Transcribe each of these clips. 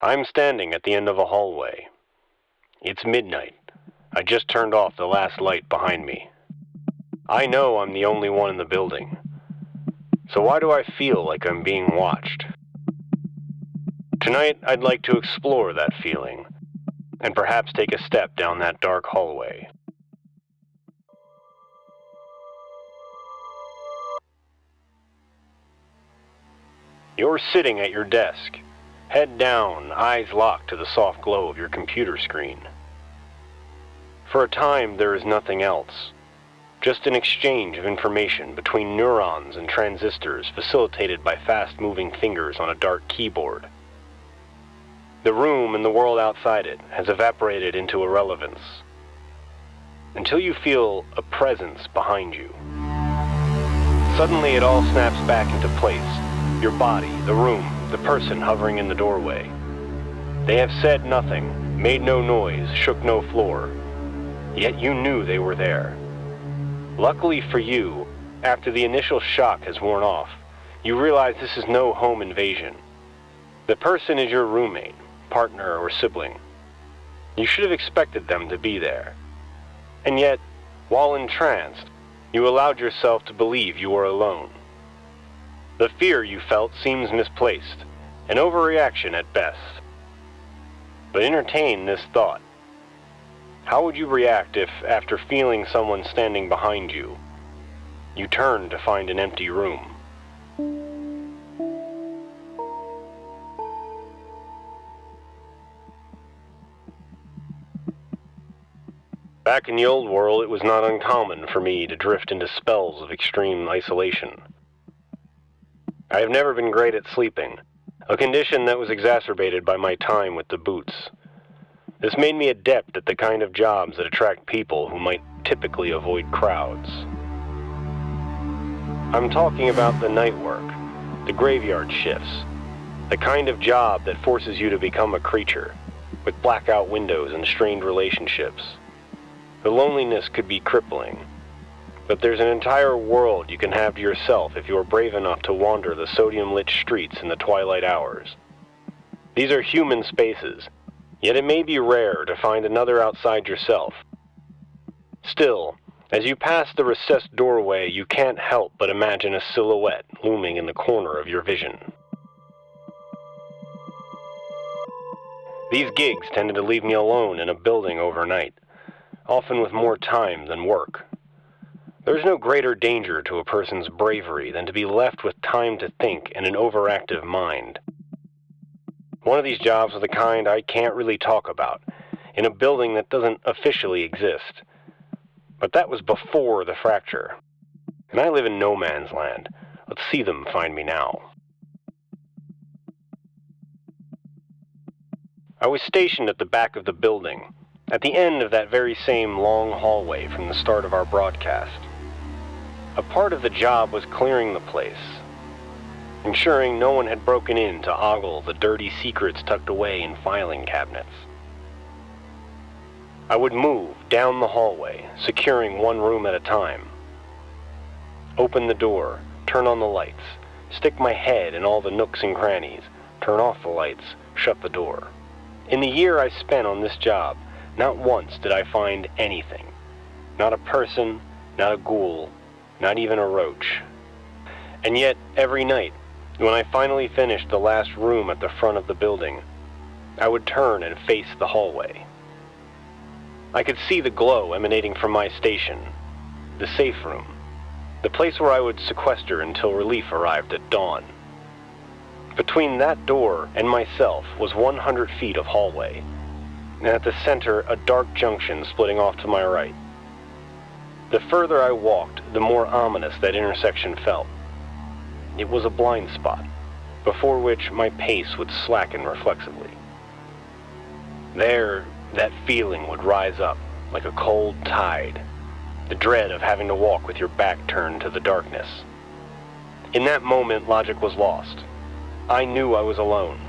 I'm standing at the end of a hallway. It's midnight. I just turned off the last light behind me. I know I'm the only one in the building. So why do I feel like I'm being watched? Tonight, I'd like to explore that feeling, and perhaps take a step down that dark hallway. You're sitting at your desk, head down, eyes locked to the soft glow of your computer screen. For a time, there is nothing else. Just an exchange of information between neurons and transistors facilitated by fast-moving fingers on a dark keyboard. The room and the world outside it has evaporated into irrelevance, until you feel a presence behind you. Suddenly it all snaps back into place. Your body, the room, the person hovering in the doorway. They have said nothing, made no noise, shook no floor, yet you knew they were there. Luckily for you, after the initial shock has worn off, you realize this is no home invasion. The person is your roommate, partner, or sibling. You should have expected them to be there. And yet, while entranced, you allowed yourself to believe you were alone. The fear you felt seems misplaced, an overreaction at best. But entertain this thought. How would you react if, after feeling someone standing behind you, you turned to find an empty room? Back in the old world, it was not uncommon for me to drift into spells of extreme isolation. I have never been great at sleeping, a condition that was exacerbated by my time with the boots. This made me adept at the kind of jobs that attract people who might typically avoid crowds. I'm talking about the night work, the graveyard shifts, the kind of job that forces you to become a creature, with blackout windows and strained relationships. The loneliness could be crippling, but there's an entire world you can have to yourself if you are brave enough to wander the sodium-lit streets in the twilight hours. These are human spaces, yet it may be rare to find another outside yourself. Still, as you pass the recessed doorway, you can't help but imagine a silhouette looming in the corner of your vision. These gigs tended to leave me alone in a building overnight, often with more time than work. There's no greater danger to a person's bravery than to be left with time to think and an overactive mind. One of these jobs was the kind I can't really talk about, in a building that doesn't officially exist. But that was before the fracture. And I live in no man's land. Let's see them find me now. I was stationed at the back of the building, at the end of that very same long hallway from the start of our broadcast. A part of the job was clearing the place, ensuring no one had broken in to ogle the dirty secrets tucked away in filing cabinets. I would move down the hallway, securing one room at a time. Open the door, turn on the lights, stick my head in all the nooks and crannies, turn off the lights, shut the door. In the year I spent on this job, not once did I find anything. Not a person, not a ghoul, not even a roach. And yet, every night, when I finally finished the last room at the front of the building, I would turn and face the hallway. I could see the glow emanating from my station, the safe room, the place where I would sequester until relief arrived at dawn. Between that door and myself was 100 feet of hallway, and at the center a dark junction splitting off to my right. The further I walked, the more ominous that intersection felt. It was a blind spot, before which my pace would slacken reflexively. There, that feeling would rise up like a cold tide, the dread of having to walk with your back turned to the darkness. In that moment, logic was lost. I knew I was alone.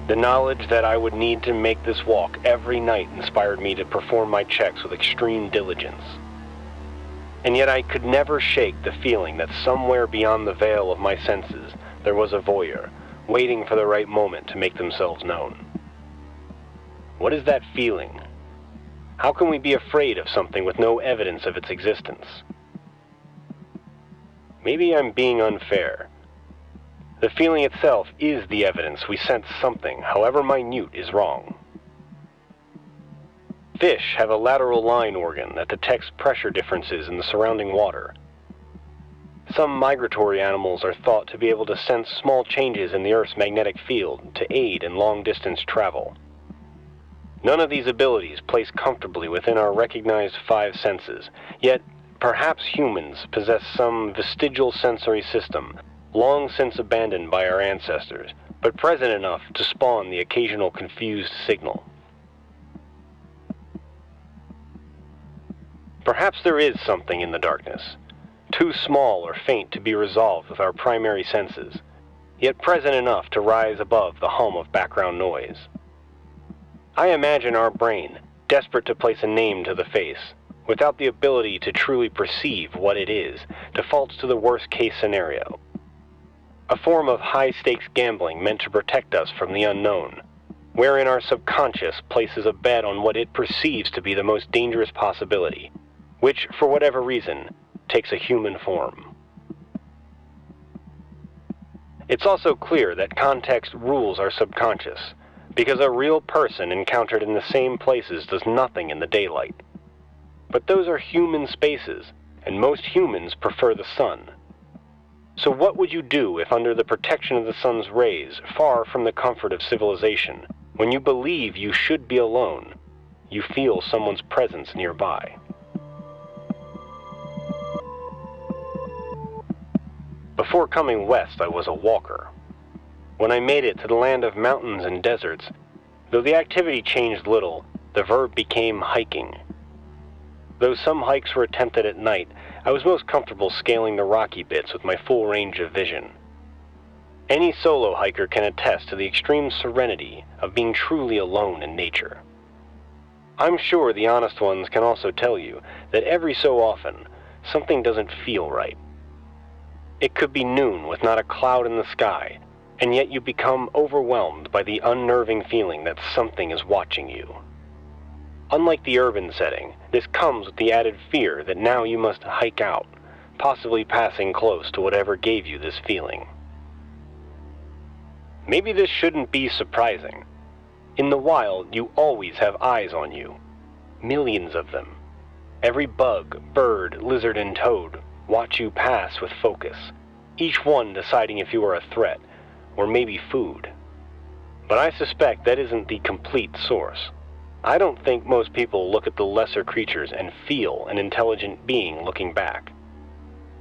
The knowledge that I would need to make this walk every night inspired me to perform my checks with extreme diligence. And yet I could never shake the feeling that somewhere beyond the veil of my senses there was a voyeur, waiting for the right moment to make themselves known. What is that feeling? How can we be afraid of something with no evidence of its existence? Maybe I'm being unfair. The feeling itself is the evidence we sense something, however minute, is wrong. Fish have a lateral line organ that detects pressure differences in the surrounding water. Some migratory animals are thought to be able to sense small changes in the Earth's magnetic field to aid in long-distance travel. None of these abilities place comfortably within our recognized five senses, yet perhaps humans possess some vestigial sensory system, long since abandoned by our ancestors, but present enough to spawn the occasional confused signal. Perhaps there is something in the darkness, too small or faint to be resolved with our primary senses, yet present enough to rise above the hum of background noise. I imagine our brain, desperate to place a name to the face, without the ability to truly perceive what it is, defaults to the worst-case scenario. A form of high-stakes gambling meant to protect us from the unknown, wherein our subconscious places a bet on what it perceives to be the most dangerous possibility, which, for whatever reason, takes a human form. It's also clear that context rules our subconscious, because a real person encountered in the same places does nothing in the daylight. But those are human spaces, and most humans prefer the sun. So what would you do if under the protection of the sun's rays, far from the comfort of civilization, when you believe you should be alone, you feel someone's presence nearby? Before coming west, I was a walker. When I made it to the land of mountains and deserts, though the activity changed little, the verb became hiking. Though some hikes were attempted at night, I was most comfortable scaling the rocky bits with my full range of vision. Any solo hiker can attest to the extreme serenity of being truly alone in nature. I'm sure the honest ones can also tell you that every so often, something doesn't feel right. It could be noon with not a cloud in the sky, and yet you become overwhelmed by the unnerving feeling that something is watching you. Unlike the urban setting, this comes with the added fear that now you must hike out, possibly passing close to whatever gave you this feeling. Maybe this shouldn't be surprising. In the wild, you always have eyes on you. Millions of them. Every bug, bird, lizard, and toad watch you pass with focus, each one deciding if you are a threat, or maybe food. But I suspect that isn't the complete source. I don't think most people look at the lesser creatures and feel an intelligent being looking back.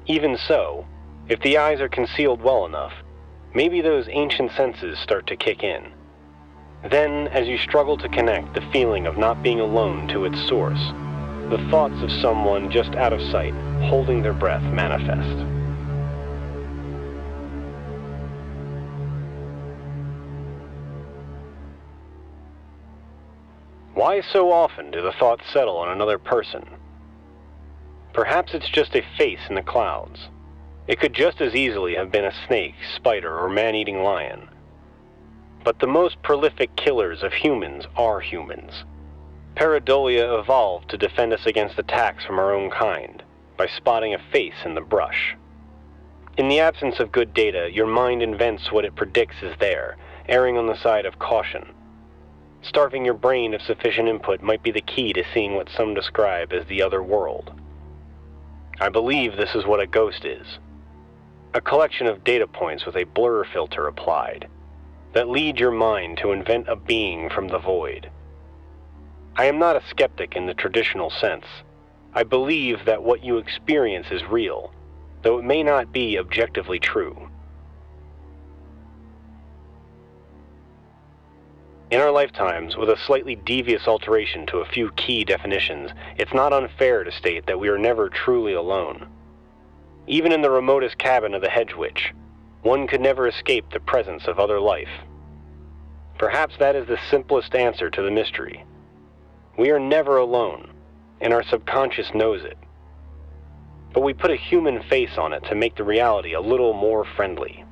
Even so, if the eyes are concealed well enough, maybe those ancient senses start to kick in. Then, as you struggle to connect the feeling of not being alone to its source, the thoughts of someone just out of sight, holding their breath, manifest. Why so often do the thoughts settle on another person? Perhaps it's just a face in the clouds. It could just as easily have been a snake, spider, or man-eating lion. But the most prolific killers of humans are humans. Pareidolia evolved to defend us against attacks from our own kind, by spotting a face in the brush. In the absence of good data, your mind invents what it predicts is there, erring on the side of caution. Starving your brain of sufficient input might be the key to seeing what some describe as the other world. I believe this is what a ghost is. A collection of data points with a blur filter applied, that lead your mind to invent a being from the void. I am not a skeptic in the traditional sense. I believe that what you experience is real, though it may not be objectively true. In our lifetimes, with a slightly devious alteration to a few key definitions, it's not unfair to state that we are never truly alone. Even in the remotest cabin of the hedge witch, one could never escape the presence of other life. Perhaps that is the simplest answer to the mystery. We are never alone, and our subconscious knows it. But we put a human face on it to make the reality a little more friendly.